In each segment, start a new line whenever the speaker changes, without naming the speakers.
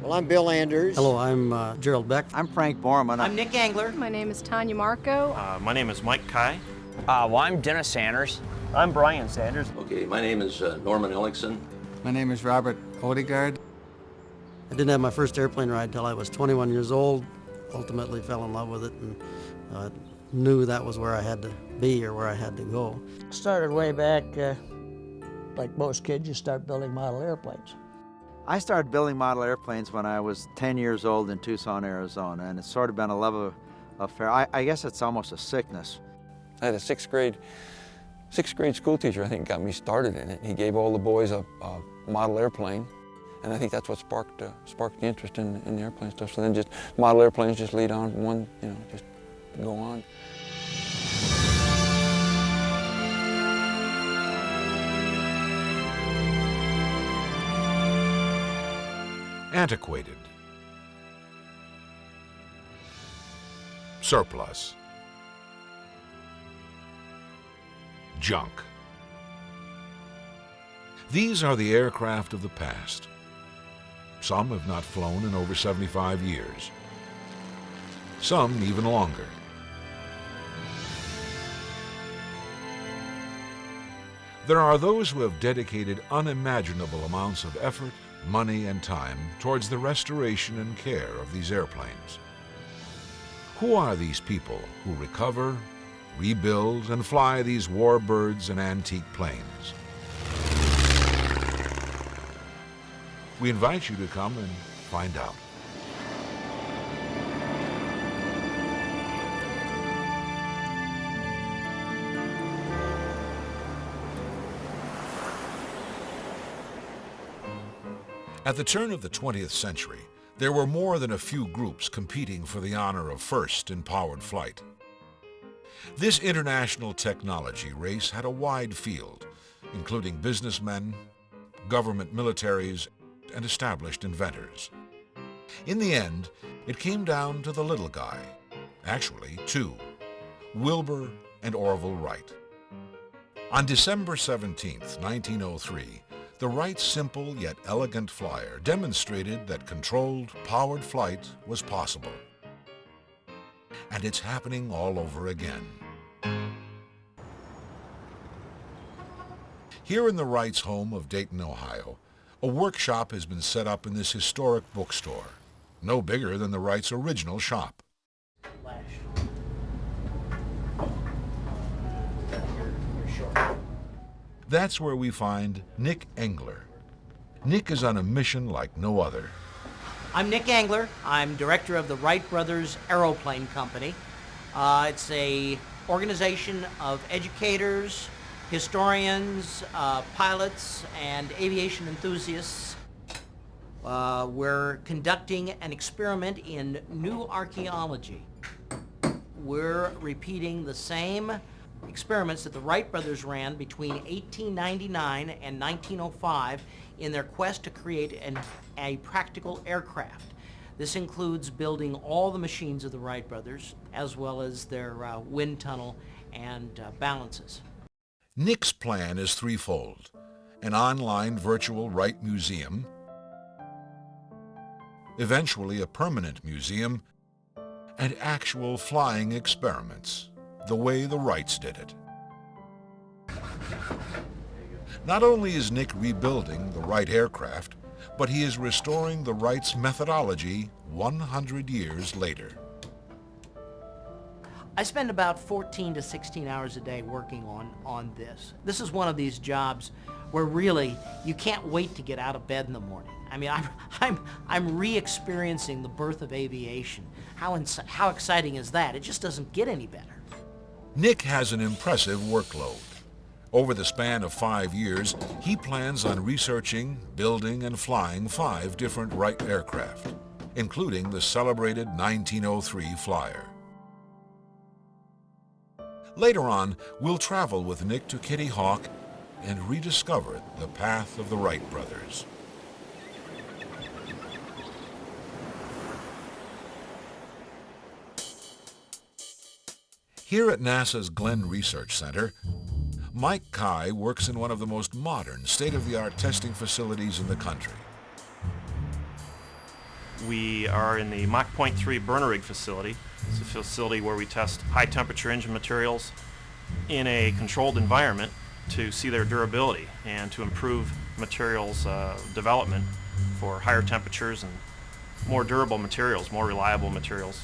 Well, I'm Bill Anders.
Hello, I'm Gerald Beck.
I'm Frank Borman.
I'm Nick Angler.
My name is Tanya Marco.
My name is Mike Kai.
Well, I'm Dennis Sanders.
I'm Brian Sanders.
Okay, my name is Norman Ellickson.
My name is Robert Odegaard.
I didn't have my first airplane ride till I was 21 years old. Ultimately fell in love with it and knew that was where I had to be or where I had to go.
Started way back, like most kids, you start building model airplanes.
I started building model airplanes when I was 10 years old in Tucson, Arizona, and it's sort of been a love affair. I guess it's almost a sickness.
I had a sixth grade school teacher, I think, got me started in it. He gave all the boys a model airplane, and I think that's what sparked the interest in the airplane stuff. So then just model airplanes just lead on one, just go on.
Antiquated, surplus, junk. These are the aircraft of the past. Some have not flown in over 75 years. Some even longer. There are those who have dedicated unimaginable amounts of effort, money, and time towards the restoration and care of these airplanes. Who are these people who recover, rebuild, and fly these warbirds and antique planes? We invite you to come and find out. At the turn of the 20th century, there were more than a few groups competing for the honor of first in powered flight. This international technology race had a wide field, including businessmen, government militaries, and established inventors. In the end, it came down to the little guy, actually two, Wilbur and Orville Wright. On December 17, 1903, the Wright's simple yet elegant flyer demonstrated that controlled, powered flight was possible. And it's happening all over again. Here in the Wrights' home of Dayton, Ohio, a workshop has been set up in this historic bookstore, no bigger than the Wrights' original shop. That's where we find Nick Angler. Nick is on a mission like no other.
I'm Nick Angler. I'm director of the Wright Brothers Aeroplane Company. It's a organization of educators, historians, pilots, and aviation enthusiasts. We're conducting an experiment in new archaeology. We're repeating the same experiments that the Wright brothers ran between 1899 and 1905 in their quest to create a practical aircraft. This includes building all the machines of the Wright brothers, as well as their wind tunnel and balances.
Nick's plan is threefold: an online virtual Wright museum, eventually a permanent museum, and actual flying experiments, the way the Wrights did it. Not only is Nick rebuilding the Wright aircraft, but he is restoring the Wrights' methodology 100 years later.
I spend about 14 to 16 hours a day working on this. This is one of these jobs where really you can't wait to get out of bed in the morning. I mean, I'm re-experiencing the birth of aviation. How exciting is that? It just doesn't get any better.
Nick has an impressive workload. Over the span of 5 years, he plans on researching, building, and flying 5 different Wright aircraft, including the celebrated 1903 Flyer. Later on, we'll travel with Nick to Kitty Hawk and rediscover the path of the Wright brothers. Here at NASA's Glenn Research Center, Mike Kai works in one of the most modern, state-of-the-art testing facilities in the country.
We are in the Mach Point 3 burner rig facility. It's a facility where we test high temperature engine materials in a controlled environment to see their durability and to improve materials development for higher temperatures and more durable materials, more reliable materials.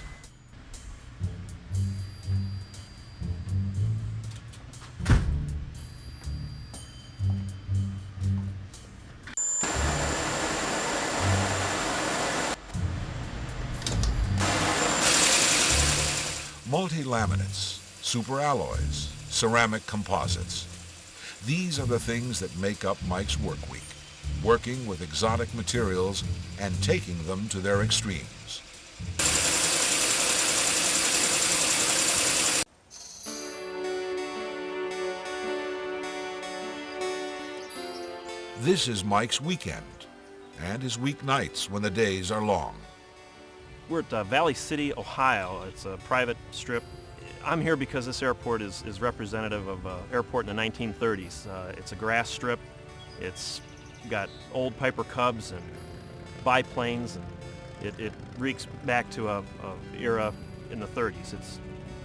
Multi-laminates, superalloys, ceramic composites. These are the things that make up Mike's work week, working with exotic materials and taking them to their extremes. This is Mike's weekend and his weeknights when the days are long.
We're at Valley City, Ohio. It's a private strip. I'm here because this airport is representative of an airport in the 1930s. It's a grass strip. It's got old Piper Cubs and biplanes, and it reeks back to a era in the 30s. It's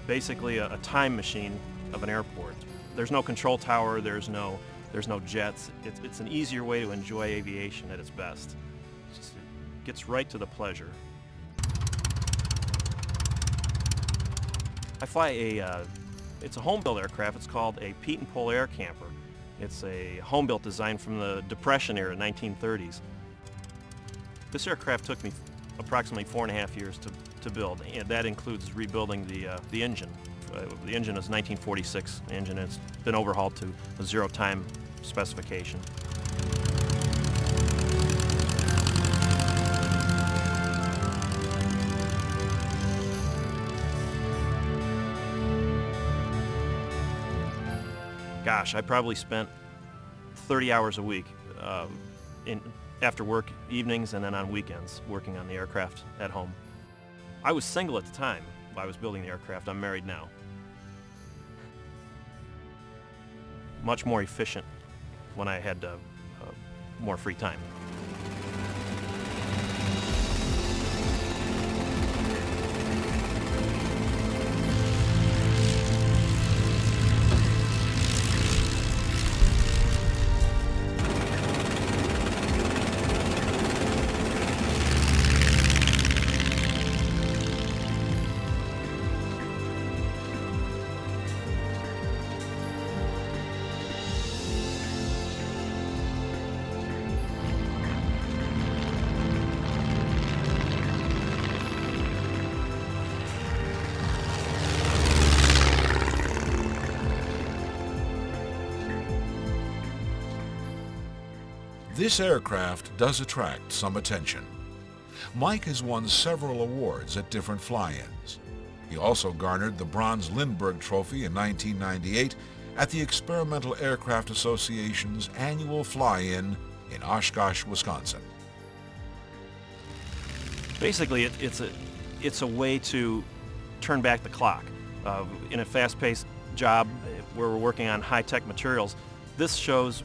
basically a time machine of an airport. There's no control tower. There's no jets. It's an easier way to enjoy aviation at its best. It gets right to the pleasure. I fly it's a home-built aircraft. It's called a Pete and Pole Air Camper. It's a home-built design from the Depression era, 1930s. This aircraft took me approximately 4.5 years to build, and that includes rebuilding the engine. The engine is a 1946 engine. It's been overhauled to a zero-time specification. Gosh, I probably spent 30 hours a week after work evenings and then on weekends working on the aircraft at home. I was single at the time I was building the aircraft. I'm married now. Much more efficient when I had more free time.
This aircraft does attract some attention. Mike has won several awards at different fly-ins. He also garnered the Bronze Lindbergh Trophy in 1998 at the Experimental Aircraft Association's annual fly-in in Oshkosh, Wisconsin.
Basically, it's a way to turn back the clock. In a fast-paced job where we're working on high-tech materials, this shows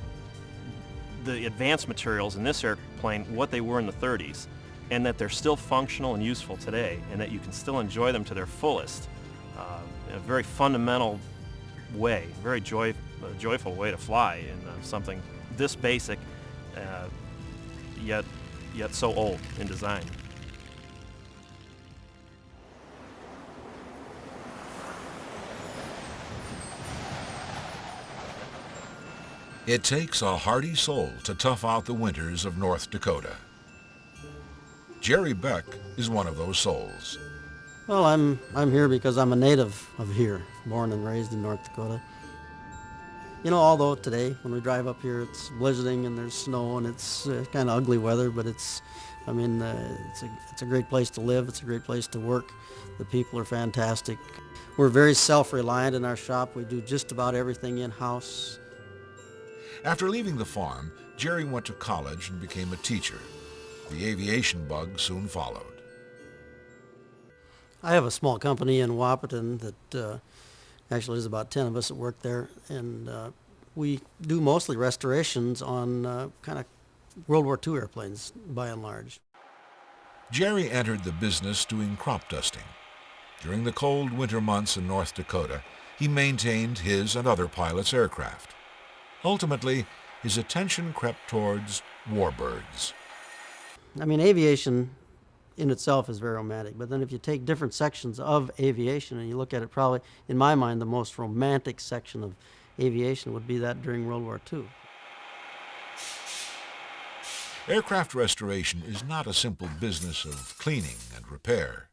the advanced materials in this airplane, what they were in the 30s, and that they're still functional and useful today, and that you can still enjoy them to their fullest in a very fundamental way, very joyful way to fly in something this basic, yet so old in design.
It takes a hardy soul to tough out the winters of North Dakota. Jerry Beck is one of those souls.
Well, I'm here because I'm a native of here, born and raised in North Dakota. You know, although today when we drive up here it's blizzarding and there's snow and it's kind of ugly weather, but it's a great place to live. It's a great place to work. The people are fantastic. We're very self-reliant in our shop. We do just about everything in-house.
After leaving the farm, Jerry went to college and became a teacher. The aviation bug soon followed.
I have a small company in Wahpeton that actually there's about 10 of us that work there, and we do mostly restorations on kind of World War II airplanes by and large.
Jerry entered the business doing crop dusting. During the cold winter months in North Dakota, he maintained his and other pilots' aircraft. Ultimately, his attention crept towards warbirds.
I mean, aviation in itself is very romantic, but then if you take different sections of aviation and you look at it, probably, in my mind, the most romantic section of aviation would be that during World War II.
Aircraft restoration is not a simple business of cleaning and repair.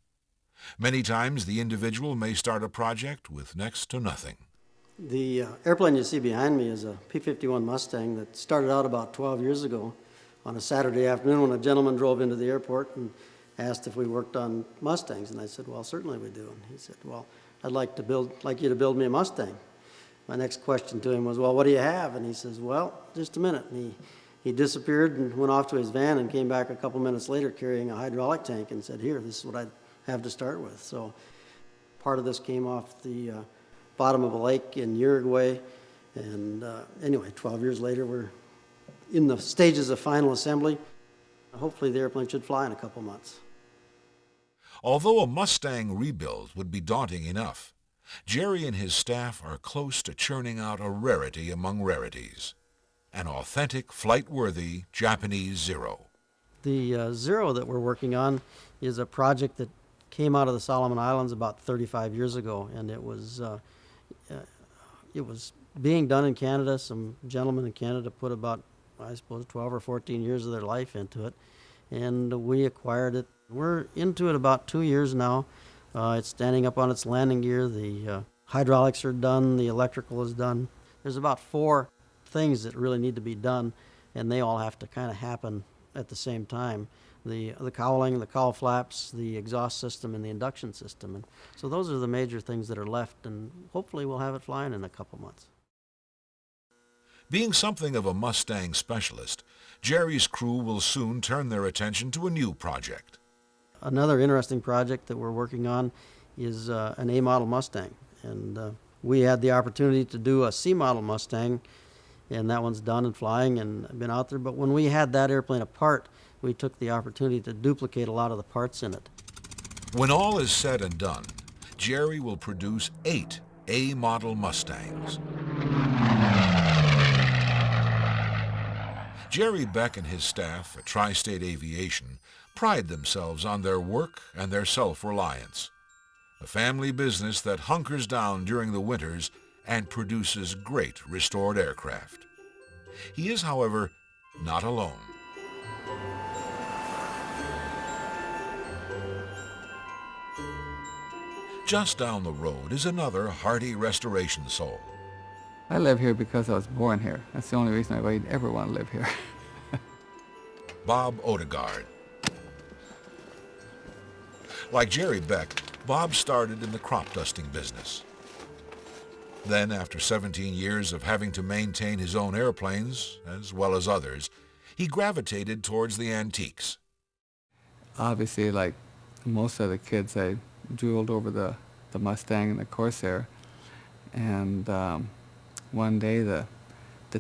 Many times the individual may start a project with next to nothing.
The airplane you see behind me is a P-51 Mustang that started out about 12 years ago on a Saturday afternoon when a gentleman drove into the airport and asked if we worked on Mustangs. And I said, well, certainly we do. And he said, well, I'd like you to build me a Mustang. My next question to him was, well, what do you have? And he says, well, just a minute. And he disappeared and went off to his van and came back a couple minutes later carrying a hydraulic tank and said, here, this is what I have to start with. So part of this came off the bottom of a lake in Uruguay. And anyway, 12 years later, we're in the stages of final assembly. Hopefully the airplane should fly in a couple months.
Although a Mustang rebuild would be daunting enough, Jerry and his staff are close to churning out a rarity among rarities, an authentic, flight-worthy Japanese Zero.
The Zero that we're working on is a project that came out of the Solomon Islands about 35 years ago, and it was being done in Canada. Some gentlemen in Canada put about, I suppose, 12 or 14 years of their life into it, and we acquired it. We're into it about 2 years now. It's standing up on its landing gear. The hydraulics are done. The electrical is done. There's about 4 things that really need to be done, and they all have to kind of happen at the same time. The cowling, the cowl flaps, the exhaust system, and the induction system. And so those are the major things that are left, and hopefully we'll have it flying in a couple months.
Being something of a Mustang specialist, Jerry's crew will soon turn their attention to a new project.
Another interesting project that we're working on is an A-model Mustang. And we had the opportunity to do a C-model Mustang, and that one's done and flying and been out there. But when we had that airplane apart, we took the opportunity to duplicate a lot of the parts in it.
When all is said and done, Jerry will produce 8 A-model Mustangs. Jerry Beck and his staff at Tri-State Aviation pride themselves on their work and their self-reliance. A family business that hunkers down during the winters and produces great restored aircraft. He is, however, not alone. Just down the road is another hardy restoration soul.
I live here because I was born here. That's the only reason I'd ever want to live here.
Bob Odegaard. Like Jerry Beck, Bob started in the crop dusting business. Then, after 17 years of having to maintain his own airplanes, as well as others, he gravitated towards the antiques.
Obviously, like most of the kids, I drooled over the Mustang and the Corsair. And one day the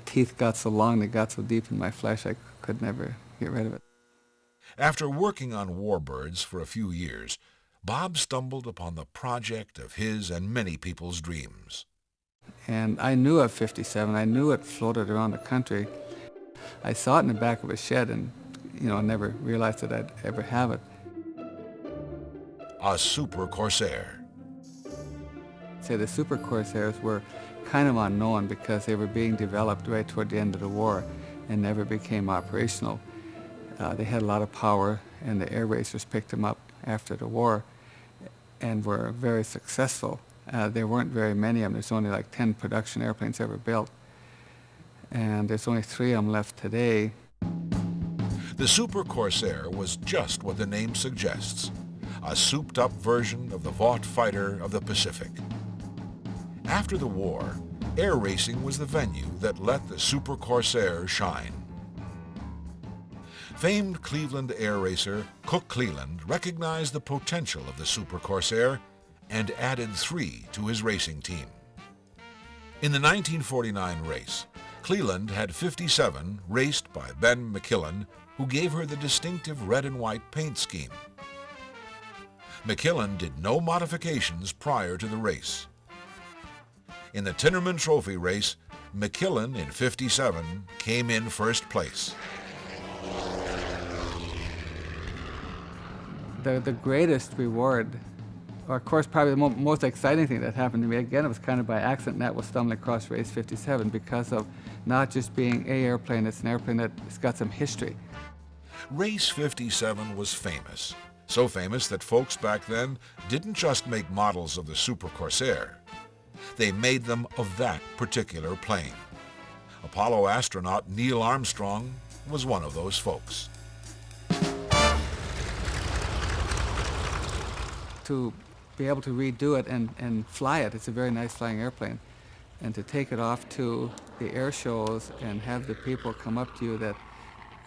teeth got so long, they got so deep in my flesh, I could never get rid of it.
After working on Warbirds for a few years, Bob stumbled upon the project of his and many people's dreams.
And I knew of 57. I knew it floated around the country. I saw it in the back of a shed and, never realized that I'd ever have it.
A Super Corsair.
Say the Super Corsairs were kind of unknown because they were being developed right toward the end of the war and never became operational. They had a lot of power, and the air racers picked them up after the war and were very successful. There weren't very many of them. There's only like 10 production airplanes ever built. And there's only 3 of them left today.
The Super Corsair was just what the name suggests, a souped-up version of the Vought fighter of the Pacific. After the war, air racing was the venue that let the Super Corsair shine. Famed Cleveland air racer Cook Cleland recognized the potential of the Super Corsair and added 3 to his racing team. In the 1949 race, Cleland had 57 raced by Ben McKillen, who gave her the distinctive red and white paint scheme. McKillen did no modifications prior to the race. In the Tinnerman Trophy race, McKillen in '57 came in first place.
The greatest reward, or of course probably the most exciting thing that happened to me, again it was kind of by accident, and that was stumbling across race 57 because of not just being an airplane, it's an airplane that's got some history.
Race 57 was famous. So famous that folks back then didn't just make models of the Super Corsair. They made them of that particular plane. Apollo astronaut Neil Armstrong was one of those folks.
To be able to redo it and fly it, it's a very nice flying airplane. And to take it off to the air shows and have the people come up to you that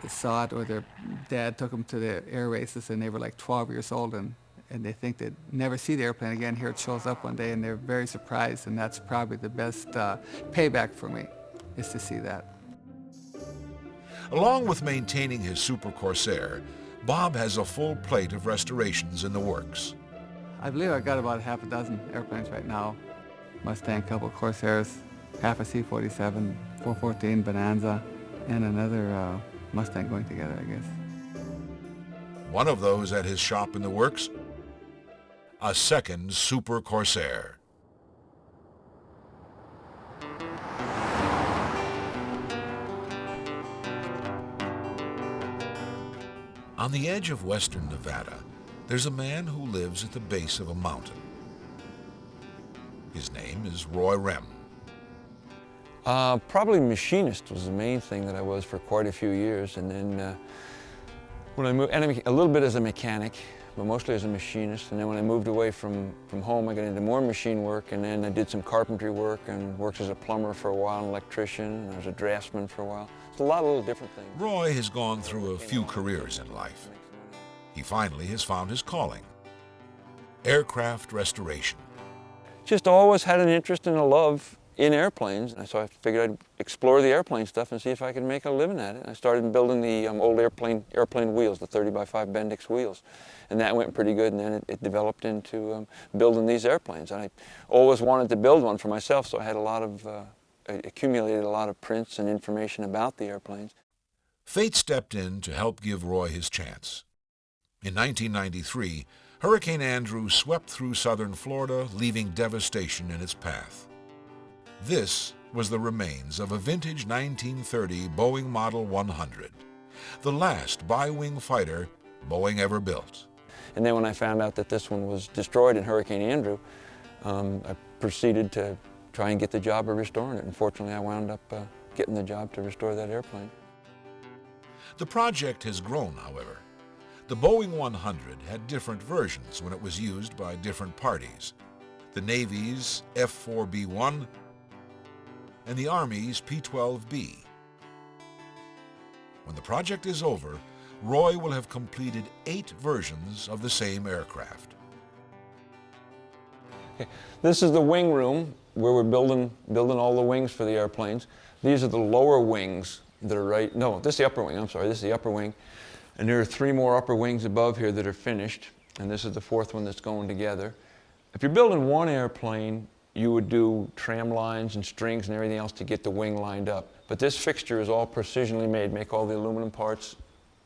saw it, or their dad took them to the air races and they were like 12 years old and they think they'd never see the airplane again. Here it shows up one day and they're very surprised, and that's probably the best payback for me, is to see that.
Along with maintaining his Super Corsair, Bob has a full plate of restorations in the works.
I believe I've got about half a dozen airplanes right now. Mustang, couple Corsairs, half a C-47, 414 Bonanza, and another Mustang going together, I guess.
One of those at his shop in the works, a second Super Corsair. On the edge of western Nevada, there's a man who lives at the base of a mountain. His name is Roy Rem.
Probably machinist was the main thing that I was for quite a few years, and then when I moved, and a little bit as a mechanic, but mostly as a machinist. And then when I moved away from home, I got into more machine work, and then I did some carpentry work and worked as a plumber for a while, an electrician, and I was a draftsman for a while. It's a lot of little different things.
Roy has gone through a few careers in life. He finally has found his calling, aircraft restoration.
Just always had an interest and a love in airplanes, and so I figured I'd explore the airplane stuff and see if I could make a living at it. I started building the old airplane wheels, the 30x5 Bendix wheels, and that went pretty good, and then it developed into building these airplanes. And I always wanted to build one for myself, so I had I accumulated a lot of prints and information about the airplanes.
Fate stepped in to help give Roy his chance. In 1993, Hurricane Andrew swept through southern Florida, leaving devastation in its path. This was the remains of a vintage 1930 Boeing Model 100, the last bi-wing fighter Boeing ever built.
And then when I found out that this one was destroyed in Hurricane Andrew, I proceeded to try and get the job of restoring it. Unfortunately, I wound up getting the job to restore that airplane.
The project has grown, however. The Boeing 100 had different versions when it was used by different parties. The Navy's F-4B-1 and the Army's P-12B. When the project is over, Roy will have completed 8 versions of the same aircraft.
Okay. This is the wing room where we're building all the wings for the airplanes. These are the lower wings that are this is the upper wing, I'm sorry, this is the upper wing. And there are 3 more upper wings above here that are finished, and this is the 4th one that's going together. If you're building one airplane, you would do tram lines and strings and everything else to get the wing lined up. But this fixture is all precisionally made, make all the aluminum parts,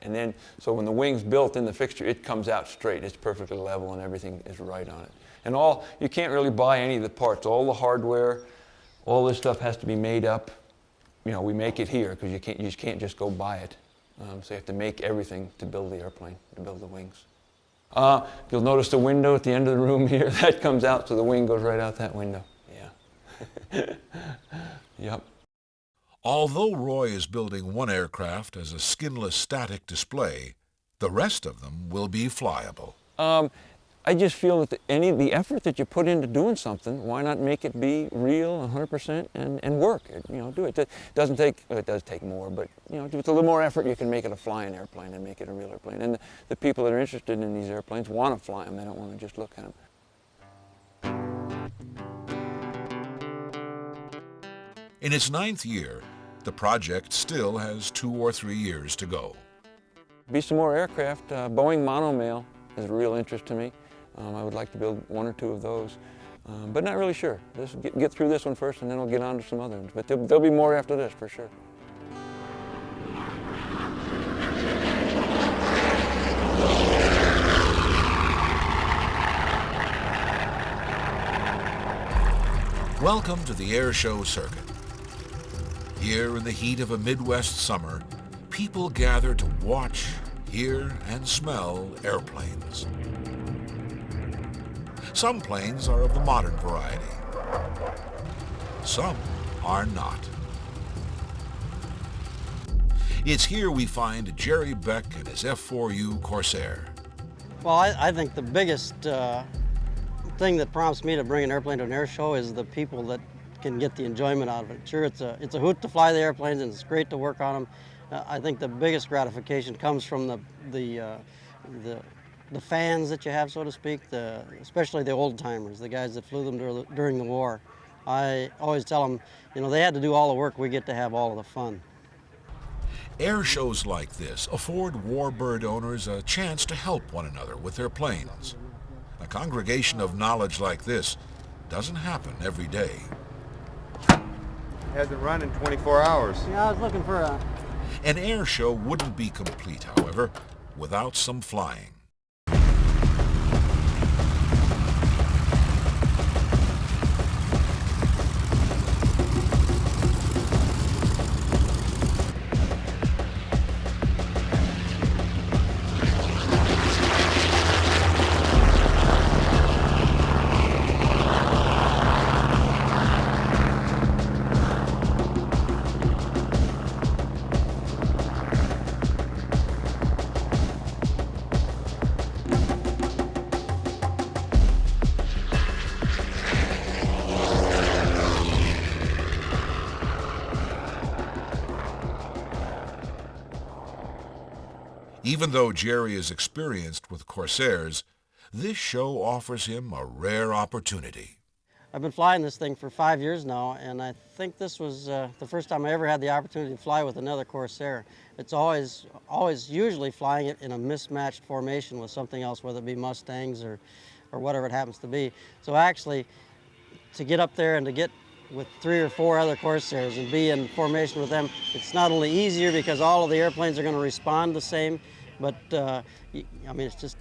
and then, so when the wing's built in the fixture, it comes out straight. It's perfectly level and everything is right on it. And you can't really buy any of the parts. All the hardware, all this stuff has to be made up. You know, we make it here because you just can't just go buy it. So you have to make everything to build the airplane, to build the wings. You'll notice the window at the end of the room here, that comes out, so the wing goes right out that window. Yeah. Yep.
Although Roy is building one aircraft as a skinless static display, the rest of them will be flyable.
I just feel that the effort that you put into doing something, why not make it be real 100% and work? Do it. It does take more, but with a little more effort, you can make it a flying airplane and make it a real airplane. And the people that are interested in these airplanes want to fly them. They don't want to just look at them.
In its 9th year, the project still has 2 or 3 years to go.
Be some more aircraft. Boeing monomail is a real interest to me. I would like to build 1 or 2 of those, but not really sure. Let's get through this one first, and then I'll get on to some other ones. But there'll be more after this, for sure.
Welcome to the air show circuit. Here in the heat of a Midwest summer, people gather to watch, hear, and smell airplanes. Some planes are of the modern variety. Some are not. It's here we find Jerry Beck and his F-4U Corsair.
Well, I think the biggest thing that prompts me to bring an airplane to an air show is the people that can get the enjoyment out of it. Sure, it's a hoot to fly the airplanes, and it's great to work on them. I think the biggest gratification comes from the fans that you have, so to speak, especially the old timers, the guys that flew them during the war. I always tell them, you know, they had to do all the work, we get to have all of the fun.
Air shows like this afford Warbird owners a chance to help one another with their planes. A congregation of knowledge like this doesn't happen every day.
Hasn't run in 24 hours.
Yeah, I was looking for a...
An air show wouldn't be complete, however, without some flying. Even though Jerry is experienced with Corsairs, this show offers him a rare opportunity.
I've been flying this thing for 5 years now, and I think this was the first time I ever had the opportunity to fly with another Corsair. It's always usually flying it in a mismatched formation with something else, whether it be Mustangs or whatever it happens to be. So actually, to get up there and to get with 3 or 4 other Corsairs and be in formation with them, it's not only easier because all of the airplanes are going to respond the same, but I mean, it's just,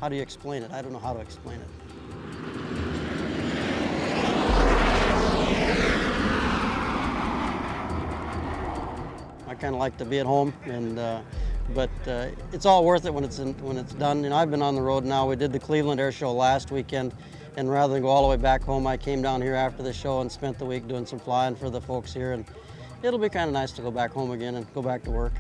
how do you explain it? I don't know how to explain it. I kind of like to be at home, and but it's all worth it when it's done. You know, I've been on the road now. We did the Cleveland Air Show last weekend, and rather than go all the way back home, I came down here after the show and spent the week doing some flying for the folks here, and it'll be kind of nice to go back home again and go back to work.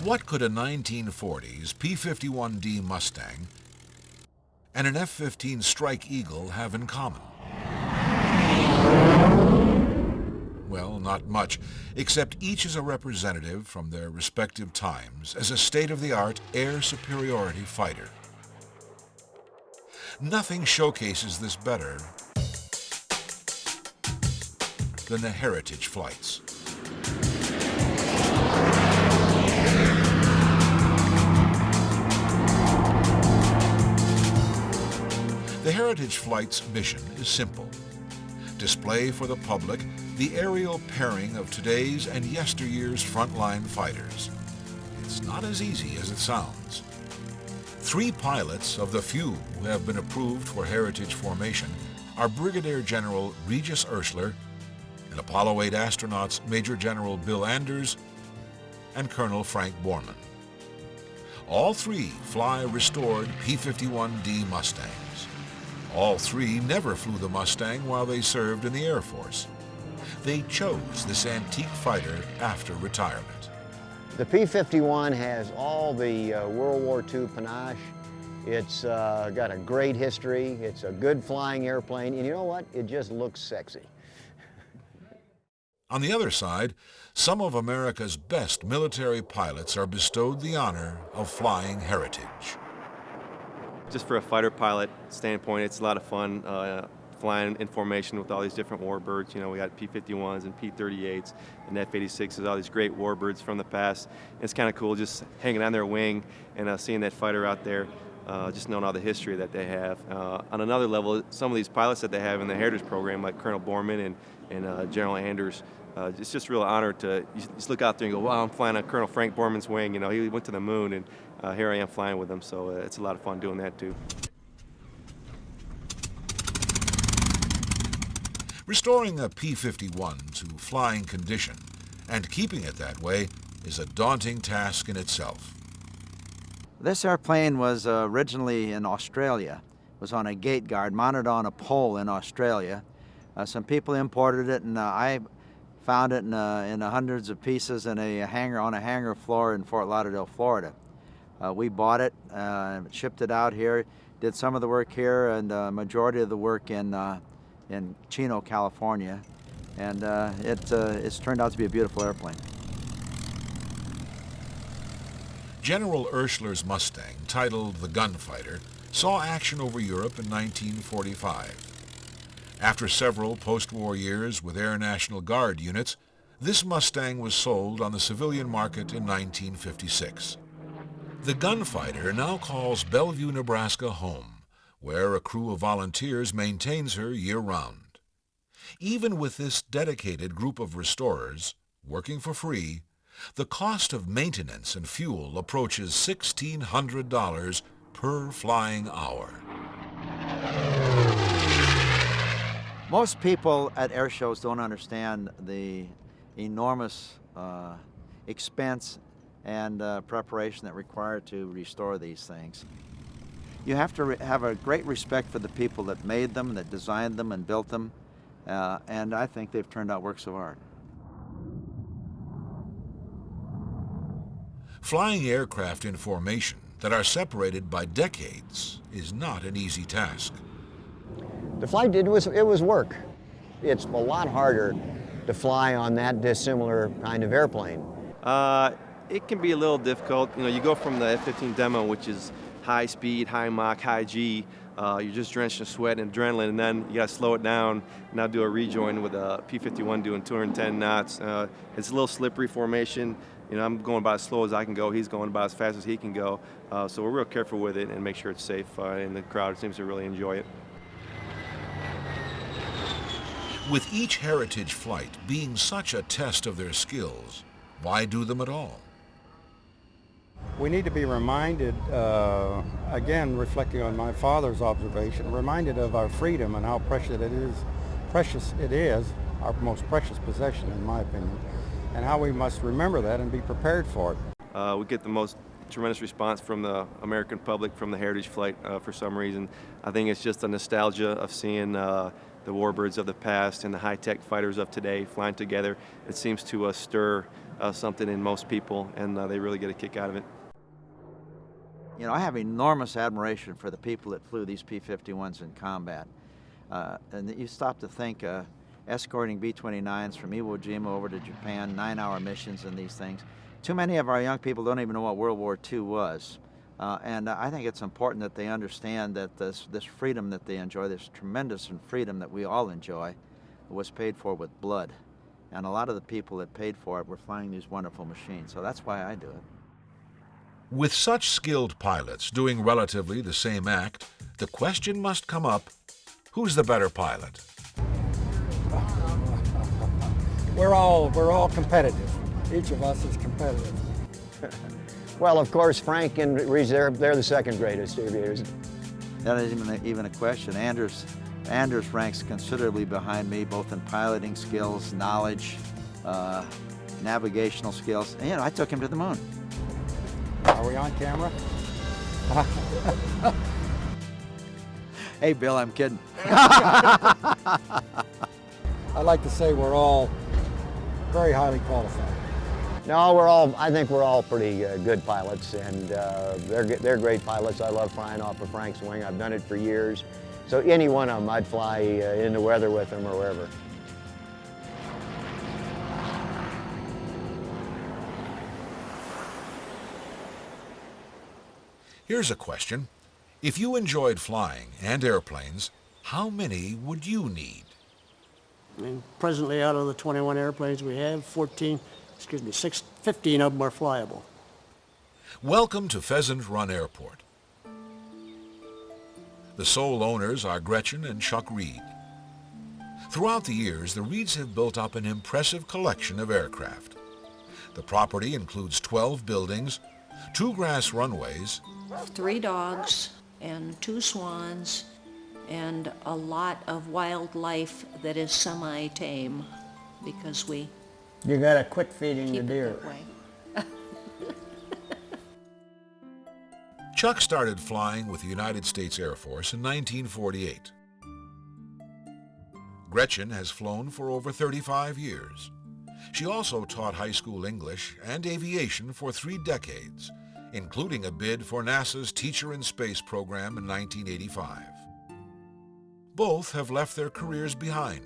What could a 1940s P-51D Mustang and an F-15 Strike Eagle have in common? Well, not much, except each is a representative from their respective times as a state-of-the-art air superiority fighter. Nothing showcases this better than the heritage flights. The Heritage Flight's mission is simple: display for the public the aerial pairing of today's and yesteryear's frontline fighters. It's not as easy as it sounds. 3 pilots of the few who have been approved for Heritage formation are Brigadier General Regis Ursler and Apollo 8 astronauts Major General Bill Anders and Colonel Frank Borman. All 3 fly restored P-51D Mustangs. All 3 never flew the Mustang while they served in the Air Force. They chose this antique fighter after retirement.
The P-51 has all the World War II panache. It's got a great history. It's a good flying airplane. And you know what? It just looks sexy.
On the other side, some of America's best military pilots are bestowed the honor of flying Heritage.
Just for a fighter pilot standpoint, it's a lot of fun flying in formation with all these different Warbirds. You know, we got P-51s and P-38s and F-86s, all these great Warbirds from the past. And it's kind of cool just hanging on their wing and seeing that fighter out there, just knowing all the history that they have. On another level, some of these pilots that they have in the Heritage Program, like Colonel Borman and General Anders, it's just a real honor to just look out there and go, wow, I'm flying on Colonel Frank Borman's wing. You know, he went to the moon, and here I am flying with him. So it's a lot of fun doing that too.
Restoring a P-51 to flying condition and keeping it that way is a daunting task in itself.
This airplane was originally in Australia. It was on a gate guard mounted on a pole in Australia. Some people imported it, and I found it in hundreds of pieces in a hangar on a hangar floor in Fort Lauderdale, Florida. We bought it, shipped it out here, did some of the work here, and majority of the work in Chino, California, and it's turned out to be a beautiful airplane.
General Oechsler's Mustang, titled the Gunfighter, saw action over Europe in 1945. After several post-war years with Air National Guard units, this Mustang was sold on the civilian market in 1956. The Gunfighter now calls Bellevue, Nebraska home, where a crew of volunteers maintains her year-round. Even with this dedicated group of restorers, working for free, the cost of maintenance and fuel approaches $1,600 per flying hour.
Most people at air shows don't understand the enormous expense and preparation that required to restore these things. You have to have a great respect for the people that made them, that designed them and built them, and I think they've turned out works of art.
Flying aircraft in formation that are separated by decades is not an easy task.
The flight it was work. It's a lot harder to fly on that dissimilar kind of airplane.
It can be a little difficult. You know, you go from the F-15 demo, which is high speed, high Mach, high G. You're just drenched in sweat and adrenaline, and then you got to slow it down. Now do a rejoin with a P-51 doing 210 knots. It's a little slippery formation. You know, I'm going about as slow as I can go. He's going about as fast as he can go. So we're real careful with it and make sure it's safe, and the crowd seems to really enjoy it.
With each heritage flight being such a test of their skills, why do them at all?
We need to be reminded, again, reflecting on my father's observation, reminded of our freedom and how precious it is, our most precious possession, in my opinion, and how we must remember that and be prepared for it.
We get the most tremendous response from the American public from the Heritage Flight for some reason. I think it's just a nostalgia of seeing the Warbirds of the past and the high-tech fighters of today flying together. It seems to stir something in most people, and they really get a kick out of it.
You know, I have enormous admiration for the people that flew these P-51s in combat. And you stop to think, escorting B-29s from Iwo Jima over to Japan, 9-hour missions and these things. Too many of our young people don't even know what World War II was. And I think it's important that they understand that this freedom that they enjoy, this tremendous freedom that we all enjoy, was paid for with blood. And a lot of the people that paid for it were flying these wonderful machines. So that's why I do it.
With such skilled pilots doing relatively the same act, the question must come up, who's the better pilot?
We're all competitive. Each of us is competitive.
Well, of course, Frank and Reserve, they're the second greatest aviators.
That isn't even a question. Anders ranks considerably behind me, both in piloting skills, knowledge, navigational skills. And, you know, I took him to the moon.
Are we on camera?
Hey, Bill, I'm kidding.
I like to say we're all very highly qualified.
No, I think we're all pretty good pilots, and they're great pilots. I love flying off of Frank's wing. I've done it for years. So any one of them, I'd fly in the weather with them or wherever.
Here's a question. If you enjoyed flying and airplanes, How many would you need?
I mean, presently out of the 21 airplanes we have, 15 of them are flyable.
Welcome to Pheasant Run Airport. The sole owners are Gretchen and Chuck Reed. Throughout the years, the Reeds have built up an impressive collection of aircraft. The property includes 12 buildings, 2 grass runways,
3 dogs and 2 swans, and a lot of wildlife that is semi-tame because we
You gotta quit feeding
keep
the
it
deer.
that way.
Chuck started flying with the United States Air Force in 1948. Gretchen has flown for over 35 years. She also taught high school English and aviation for 3 decades, including a bid for NASA's Teacher in Space program in 1985. Both have left their careers behind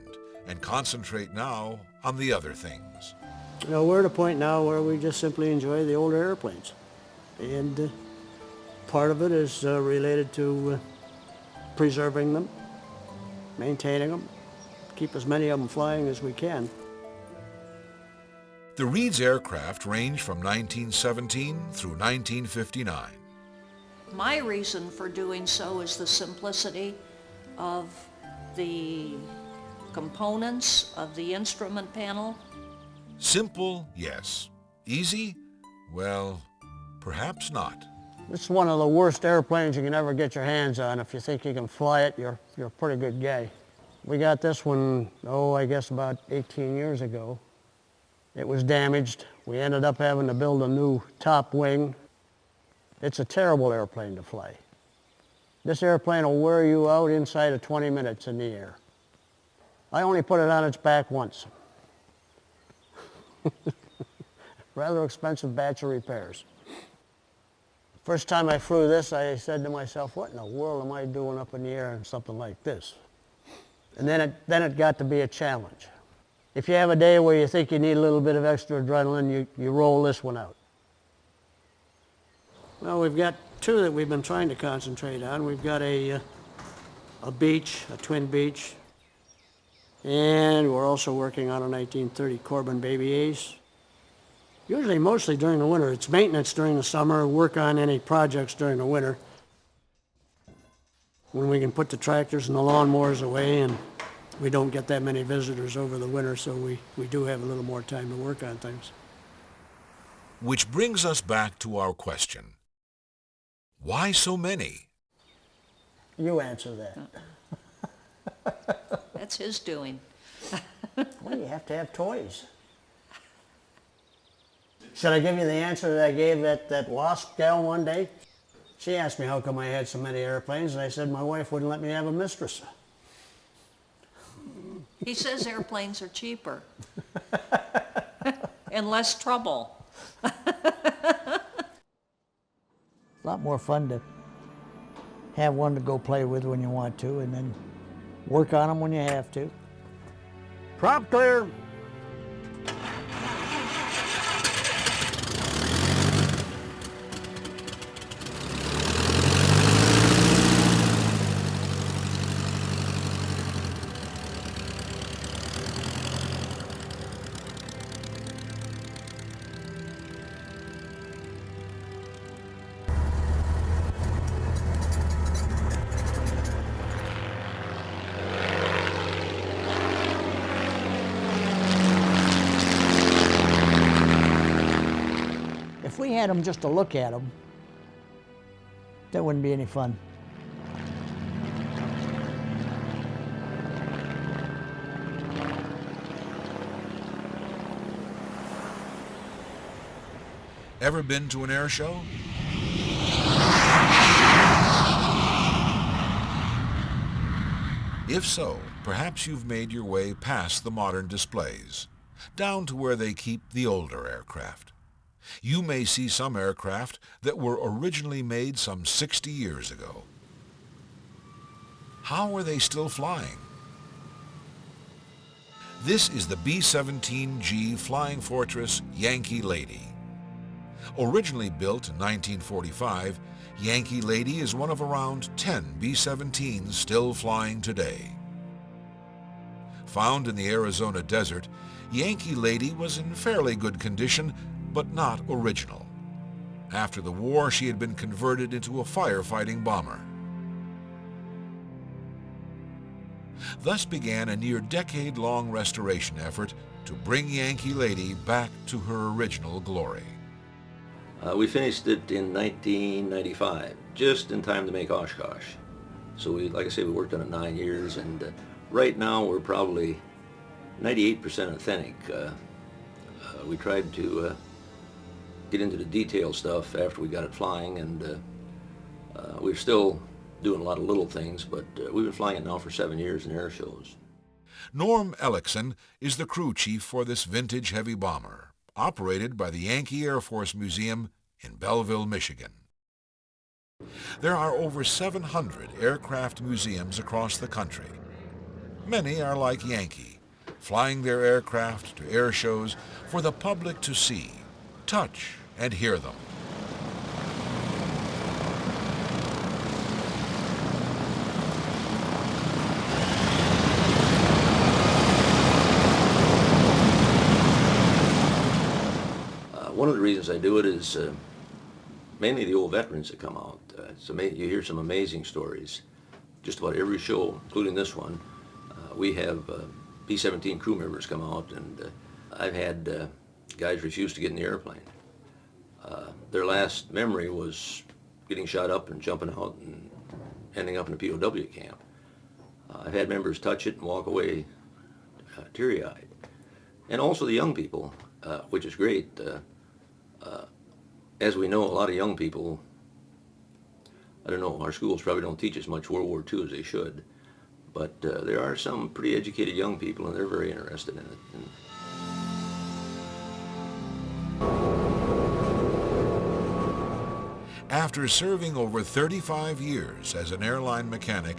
and concentrate now on the other things.
You know, we're at a point now where we just simply enjoy the older airplanes. And part of it is related to preserving them, maintaining them, keep as many of them flying as we can.
The Reed's aircraft range from 1917 through 1959.
My reason for doing so is the simplicity of the components of the instrument panel.
Simple, yes. Easy? Well, perhaps not.
It's one of the worst airplanes you can ever get your hands on. If you think you can fly it, you're a pretty good guy. We got this one, I guess about 18 years ago. It was damaged. We ended up having to build a new top wing. It's a terrible airplane to fly. This airplane will wear you out inside of 20 minutes in the air. I only put it on its back once. Rather expensive batch of repairs. First time I flew this, I said to myself, what in the world am I doing up in the air in something like this? And then it got to be a challenge. If you have a day where you think you need a little bit of extra adrenaline, you roll this one out. Well, we've got 2 that we've been trying to concentrate on. We've got a beach, a twin beach, and we're also working on a 1930 Corbin Baby Ace. Usually, mostly during the winter. It's maintenance during the summer, work on any projects during the winter, when we can put the tractors and the lawnmowers away and we don't get that many visitors over the winter, so we do have a little more time to work on things.
Which brings us back to our question. Why so many?
You answer that.
That's his doing.
Well, you have to have toys. Should I give you the answer that I gave that lost gal one day? She asked me how come I had so many airplanes, and I said my wife wouldn't let me have a mistress.
He says airplanes are cheaper and less trouble.
A lot more fun to have one to go play with when you want to, and then work on them when you have to. Prop clear. If we had them just to look at them, that wouldn't be any fun.
Ever been to an air show? If so, perhaps you've made your way past the modern displays, down to where they keep the older aircraft. You may see some aircraft that were originally made some 60 years ago. How are they still flying? This is the B-17G Flying Fortress Yankee Lady. Originally built in 1945, Yankee Lady is one of around 10 B-17s still flying today. Found in the Arizona desert, Yankee Lady was in fairly good condition, but not original. After the war, she had been converted into a firefighting bomber. Thus began a near decade-long restoration effort to bring Yankee Lady back to her original glory.
We finished it in 1995, just in time to make Oshkosh. So like I say, we worked on it 9 years, and right now we're probably 98% authentic. We tried to get into the detail stuff after we got it flying, and we're still doing a lot of little things, but we've been flying it now for 7 years in air shows.
Norm Ellickson is the crew chief for this vintage heavy bomber, operated by the Yankee Air Force Museum in Belleville, Michigan. There are over 700 aircraft museums across the country. Many are like Yankee, flying their aircraft to air shows for the public to see, touch, and hear them.
One of the reasons I do it is mainly the old veterans that come out. You hear some amazing stories. Just about every show, including this one, we have B-17 crew members come out, and I've had guys refuse to get in the airplane. Their last memory was getting shot up and jumping out and ending up in a POW camp. I've had members touch it and walk away teary-eyed. And also the young people, which is great. As we know, a lot of young people, I don't know, our schools probably don't teach as much World War II as they should, but there are some pretty educated young people, and they're very interested in it.
After serving over 35 years as an airline mechanic,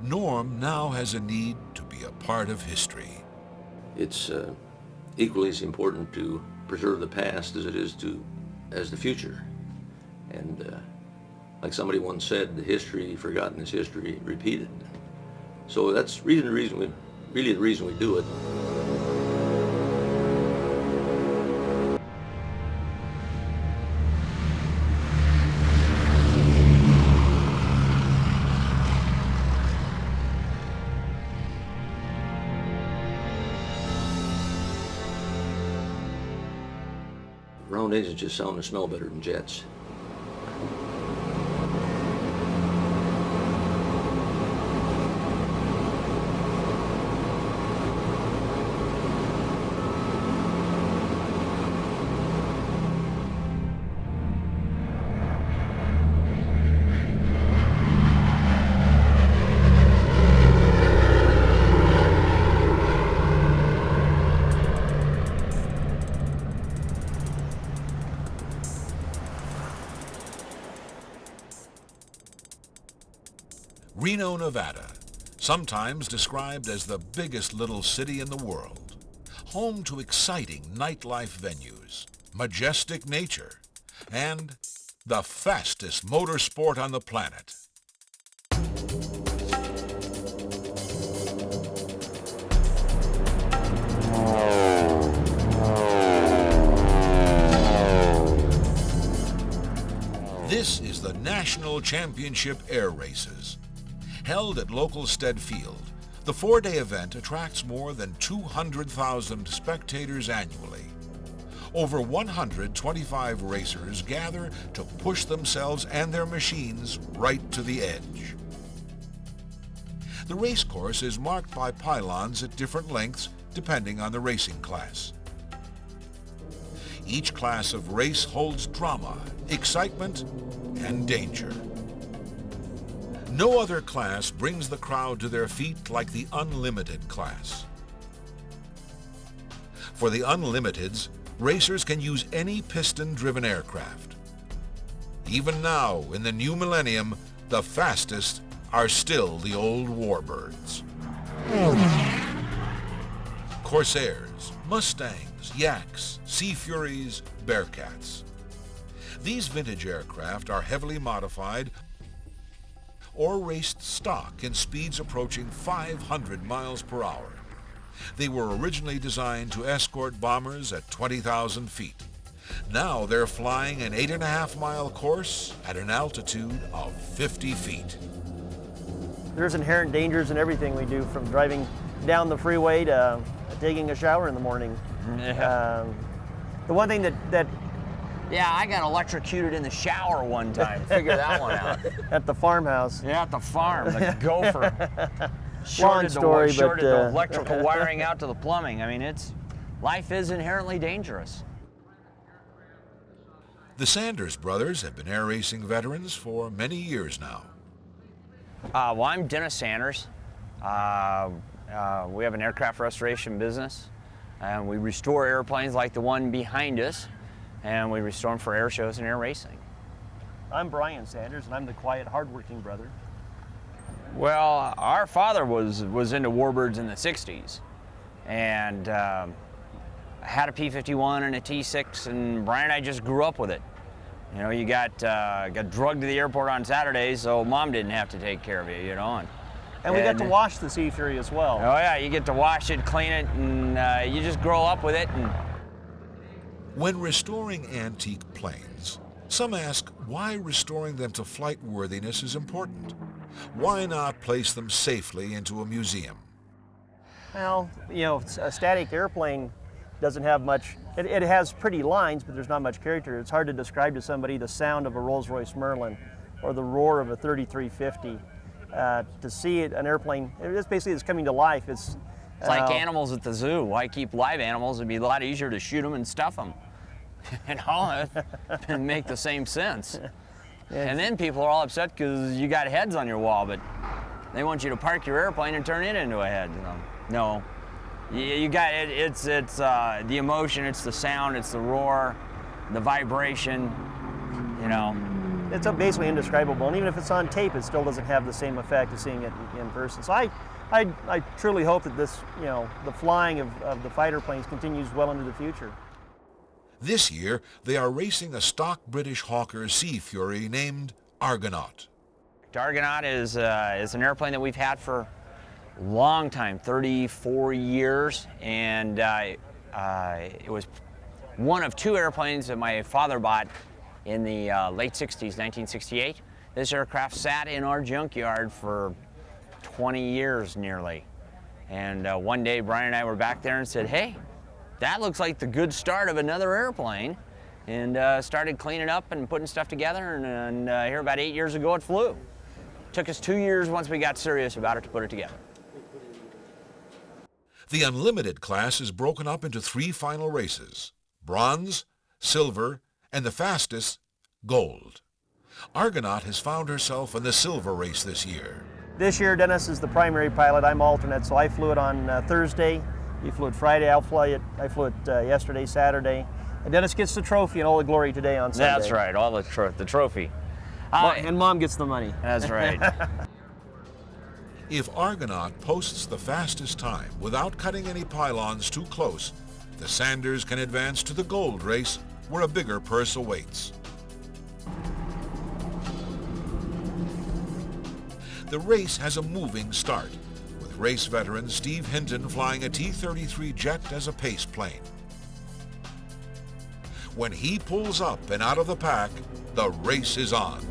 Norm now has a need to be a part of history.
It's equally as important to preserve the past as it is as the future. And like somebody once said, the history forgotten is history repeated. So that's really the reason we do it. Round engines just sound and smell better than jets.
Reno, Nevada, sometimes described as the biggest little city in the world, home to exciting nightlife venues, majestic nature, and the fastest motorsport on the planet. This is the National Championship Air Races. Held at local Stead Field, the 4-day event attracts more than 200,000 spectators annually. Over 125 racers gather to push themselves and their machines right to the edge. The race course is marked by pylons at different lengths depending on the racing class. Each class of race holds drama, excitement, and danger. No other class brings the crowd to their feet like the Unlimited class. For the Unlimiteds, racers can use any piston-driven aircraft. Even now, in the new millennium, the fastest are still the old Warbirds. Corsairs, Mustangs, Yaks, Sea Furies, Bearcats. These vintage aircraft are heavily modified or raced stock in speeds approaching 500 miles per hour. They were originally designed to escort bombers at 20,000 feet. Now they're flying an 8.5-mile course at an altitude of 50 feet.
There's inherent dangers in everything we do, from driving down the freeway to taking a shower in the morning.
Yeah.
The one thing that
Yeah, I got electrocuted in the shower one time. Figure that one out.
At the farmhouse.
Yeah, at the farm, the gopher.
Long story,
shorted
but
the electrical wiring out to the plumbing. I mean, life is inherently dangerous.
The Sanders brothers have been air racing veterans for many years now.
Well, I'm Dennis Sanders. We have an aircraft restoration business, and we restore airplanes like the one behind us, and we restore them for air shows and air racing.
I'm Brian Sanders, and I'm the quiet, hardworking brother.
Well, our father was into Warbirds in the 60s, and had a P-51 and a T-6, and Brian and I just grew up with it. You know, you got drugged to the airport on Saturdays, so Mom didn't have to take care of you, you know.
And we got to wash the Sea Fury as well.
Oh yeah, you get to wash it, clean it, and you just grow up with it. And
when restoring antique planes, some ask why restoring them to flight worthiness is important. Why not place them safely into a museum?
Well, you know, a static airplane doesn't have much, it has pretty lines, but there's not much character. It's hard to describe to somebody the sound of a Rolls-Royce Merlin or the roar of a 3350. To see an airplane, it's basically coming to life. It's
like animals at the zoo. Why keep live animals? It'd be a lot easier to shoot them and stuff them. You know, and make the same sense. And then people are all upset because you got heads on your wall, but they want you to park your airplane and turn it into a head. You know? No, you got it. It's the emotion, it's the sound, it's the roar, the vibration. You know.
It's basically indescribable, and even if it's on tape, it still doesn't have the same effect as seeing it in person. So I truly hope that this, you know, the flying of the fighter planes continues well into the future.
This year, they are racing a stock British Hawker Sea Fury named Argonaut.
Argonaut is an airplane that we've had for a long time, 34 years, and it was one of two airplanes that my father bought in the late 60s, 1968. This aircraft sat in our junkyard for 20 years nearly. And one day Brian and I were back there and said, hey, that looks like the good start of another airplane. And started cleaning up and putting stuff together, and here about 8 years ago it flew. Took us 2 years once we got serious about it to put it together.
The Unlimited class is broken up into 3 final races: bronze, silver, and the fastest, gold. Argonaut has found herself in the silver race this year.
This year, Dennis is the primary pilot. I'm alternate, so I flew it on Thursday. He flew it Friday. I flew it yesterday, Saturday. And Dennis gets the trophy and all the glory today on Sunday.
That's right, all the trophy.
And Mom gets the money.
That's right.
If Argonaut posts the fastest time without cutting any pylons too close, the Sanders can advance to the gold race, where a bigger purse awaits. The race has a moving start, with race veteran Steve Hinton flying a T-33 jet as a pace plane. When he pulls up and out of the pack, the race is on.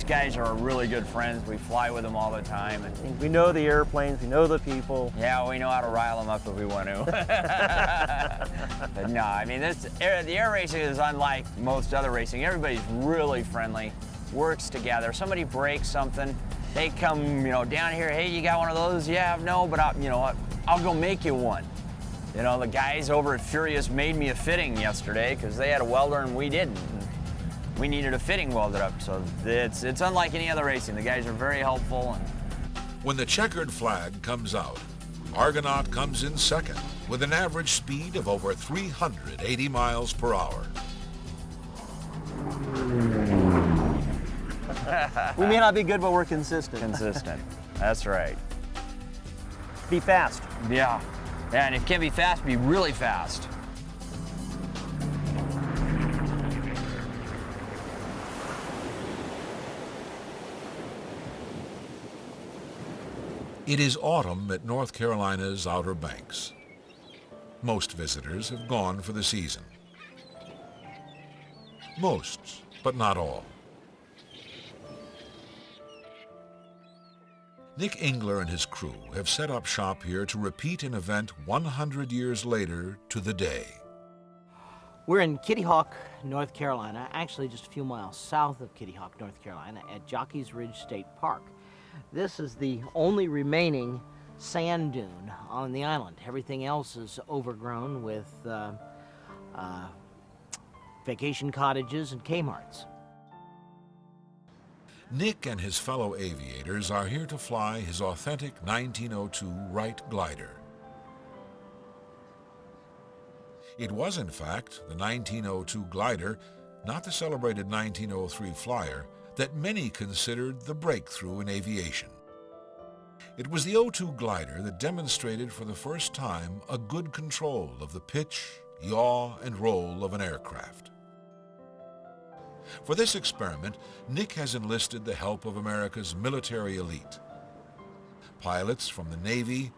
Guys are really good friends. We fly with them all the time. And
we know the airplanes, we know the people.
Yeah, we know how to rile them up if we want to. But no, I mean, the air racing is unlike most other racing. Everybody's really friendly, works together. Somebody breaks something, they come, you know, down here. Hey, you got one of those? Yeah, no, but I'll go make you one. You know, the guys over at Furious made me a fitting yesterday because they had a welder and we didn't. We needed a fitting welded up, so it's unlike any other racing. The guys are very helpful. And
when the checkered flag comes out, Argonaut comes in second with an average speed of over 380 miles per hour.
We may not be good, but we're consistent.
Consistent. That's right.
Be fast.
Yeah. And if you can't be fast, be really fast.
It is autumn at North Carolina's Outer Banks. Most visitors have gone for the season. Most, but not all. Nick Engler and his crew have set up shop here to repeat an event 100 years later to the day.
We're in Kitty Hawk, North Carolina, actually just a few miles south of Kitty Hawk, North Carolina, at Jockey's Ridge State Park. This is the only remaining sand dune on the island. Everything else is overgrown with vacation cottages and Kmarts.
Nick and his fellow aviators are here to fly his authentic 1902 Wright glider. It was, in fact, the 1902 glider, not the celebrated 1903 flyer, that many considered the breakthrough in aviation. It was the 02 glider that demonstrated for the first time a good control of the pitch, yaw, and roll of an aircraft. For this experiment, Nick has enlisted the help of America's military elite. Pilots from the Navy,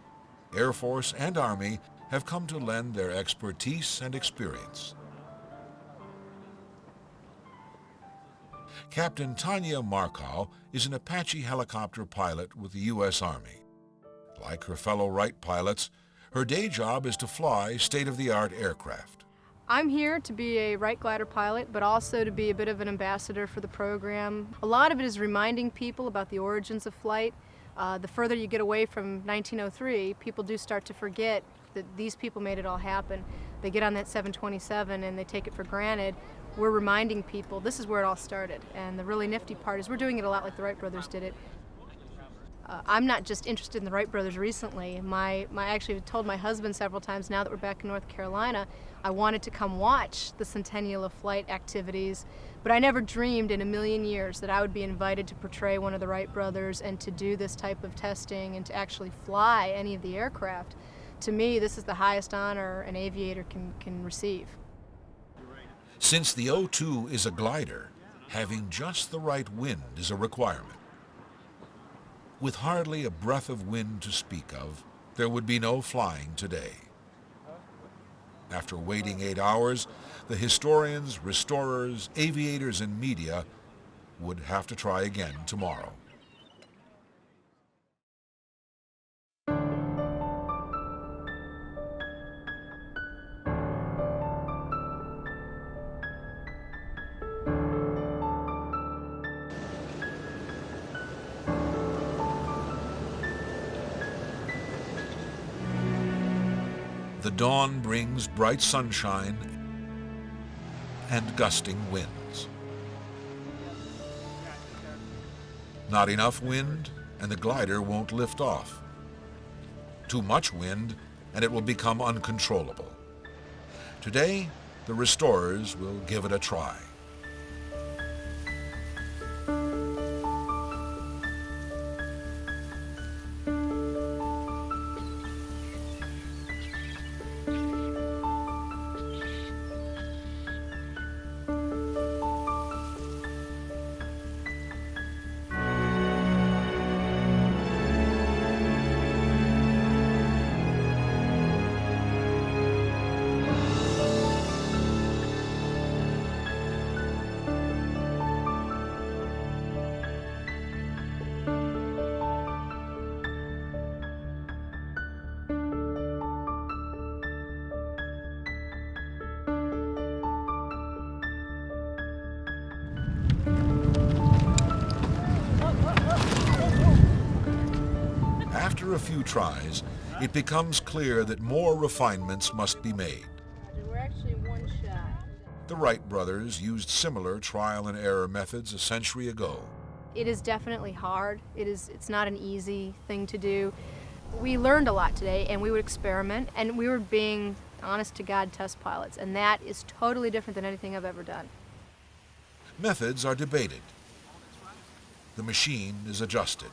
Air Force, and Army have come to lend their expertise and experience. Captain Tanya Markow is an Apache helicopter pilot with the U.S. Army. Like her fellow Wright pilots, her day job is to fly state-of-the-art aircraft.
I'm here to be a Wright glider pilot, but also to be a bit of an ambassador for the program. A lot of it is reminding people about the origins of flight. The further you get away from 1903, people do start to forget that these people made it all happen. They get on that 727 and they take it for granted. We're reminding people this is where it all started. And the really nifty part is we're doing it a lot like the Wright brothers did it. I'm not just interested in the Wright brothers recently. I actually told my husband several times now that we're back in North Carolina, I wanted to come watch the Centennial of Flight activities, but I never dreamed in a million years that I would be invited to portray one of the Wright brothers and to do this type of testing and to actually fly any of the aircraft. To me, this is the highest honor an aviator can receive.
Since the 02 is a glider, having just the right wind is a requirement. With hardly a breath of wind to speak of, there would be no flying today. After waiting 8 hours, the historians, restorers, aviators, and media would have to try again tomorrow. The dawn brings bright sunshine and gusting winds. Not enough wind, and the glider won't lift off. Too much wind, and it will become uncontrollable. Today, the restorers will give it a try. After a few tries, it becomes clear that more refinements must be made.
We're actually one shot.
The Wright brothers used similar trial and error methods a century ago.
It is definitely hard. It's not an easy thing to do. We learned a lot today, and we would experiment, and we were being honest-to-God test pilots, and that is totally different than anything I've ever done.
Methods are debated. The machine is adjusted.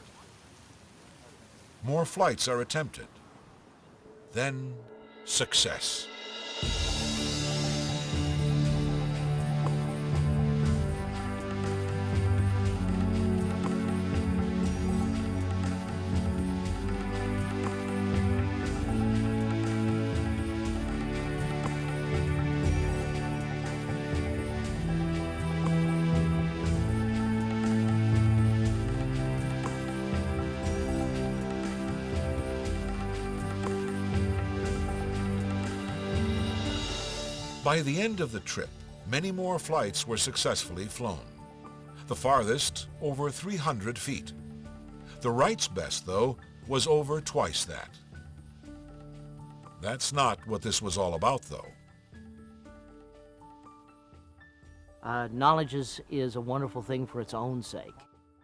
More flights are attempted. Then, success. By the end of the trip, many more flights were successfully flown. The farthest, over 300 feet. The Wright's best, though, was over twice that. That's not what this was all about, though.
Knowledge is a wonderful thing for its own sake.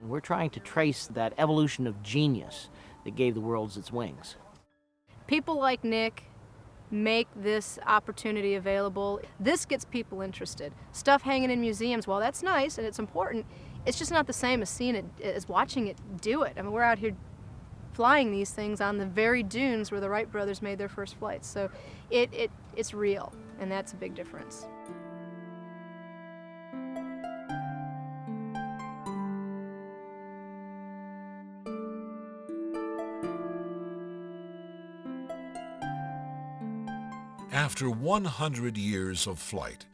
And we're trying to trace that evolution of genius that gave the world its wings.
People like Nick make this opportunity available. This gets people interested. Stuff hanging in museums, well, that's nice and it's important. It's just not the same as seeing it, as watching it do it. I mean, we're out here flying these things on the very dunes where the Wright brothers made their first flights. So it's real, and that's a big difference.
After 100 years of flight,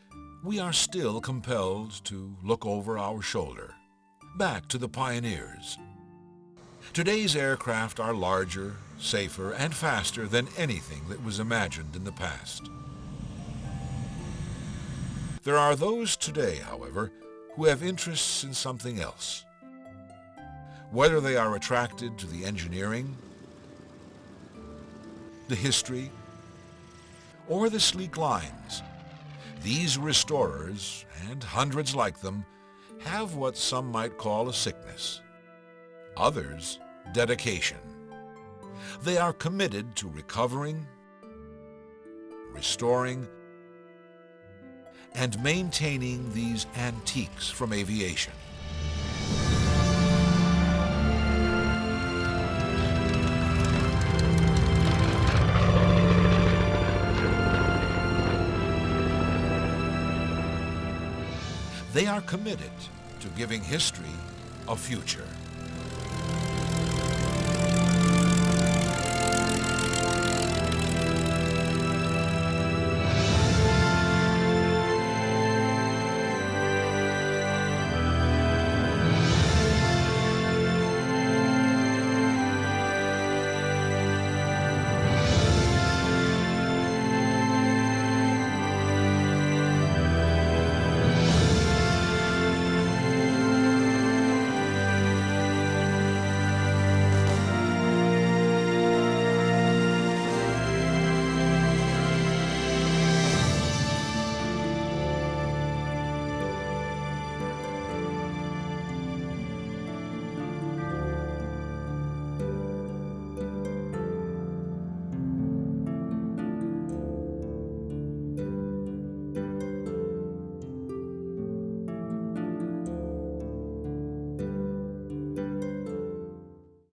we are still compelled to look over our shoulder, back to the pioneers. Today's aircraft are larger, safer, and faster than anything that was imagined in the past. There are those today, however, who have interests in something else. Whether they are attracted to the engineering, the history, or the sleek lines, these restorers, and hundreds like them, have what some might call a sickness. Others, dedication. They are committed to recovering, restoring, and maintaining these antiques from aviation. They are committed to giving history a future.